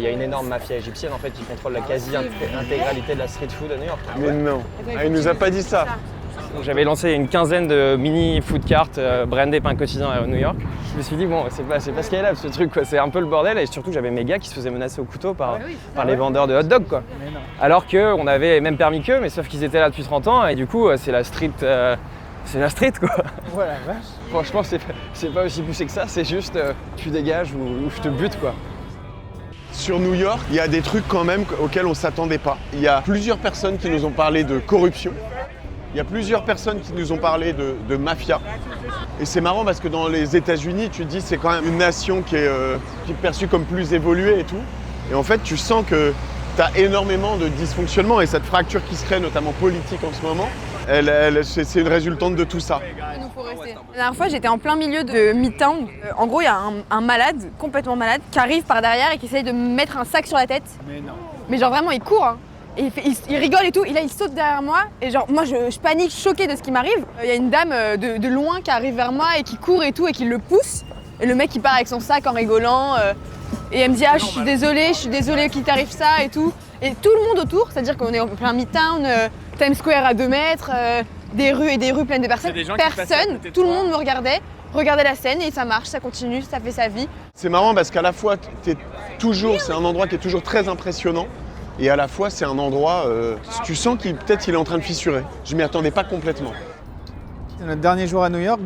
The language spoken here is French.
Il y a une énorme mafia égyptienne en fait qui contrôle la quasi-intégralité de la street food à New York. Mais non, il nous a pas dit ça. Donc, j'avais lancé une quinzaine de mini food carts brandés pain quotidien à New York. Je me suis dit bon, c'est pas scalable ce truc quoi, c'est un peu le bordel et surtout j'avais mes gars qui se faisaient menacer au couteau par les vendeurs de hot dog quoi. Alors qu'on avait même permis qu'eux, mais sauf qu'ils étaient là depuis 30 ans et du coup c'est la street quoi. Voilà, vache. Franchement c'est pas aussi poussé que ça, c'est juste tu dégages ou je te bute quoi. Sur New York, il y a des trucs quand même auxquels on s'attendait pas. Il y a plusieurs personnes qui nous ont parlé de corruption. Il y a plusieurs personnes qui nous ont parlé de mafia. Et c'est marrant parce que dans les États-Unis, tu te dis c'est quand même une nation qui est perçue comme plus évoluée et tout. Et en fait, tu sens que tu as énormément de dysfonctionnements et cette fracture qui se crée, notamment politique en ce moment, c'est une résultante de tout ça. La dernière fois, j'étais en plein milieu de Midtown. En gros, il y a un malade, complètement malade, qui arrive par derrière et qui essaye de me mettre un sac sur la tête. Mais non. Mais genre vraiment, il court. Hein. Et il rigole et tout, et là il saute derrière moi, et genre moi je panique, choquée de ce qui m'arrive. Il y a une dame de loin qui arrive vers moi et qui court et tout, et qui le pousse. Et le mec il part avec son sac en rigolant, et elle me dit ah je suis désolée qu'il t'arrive ça et tout. Et tout le monde autour, c'est-à-dire qu'on est en plein Midtown, Times Square à 2 mètres, des rues et des rues pleines de personnes. Personne, tout le monde me regardait la scène et ça marche, ça continue, ça fait sa vie. C'est marrant parce qu'à la fois c'est un endroit qui est toujours très impressionnant. Et à la fois, c'est un endroit, tu sens qu'il est en train de fissurer. Je m'y attendais pas complètement. C'est notre dernier jour à New York.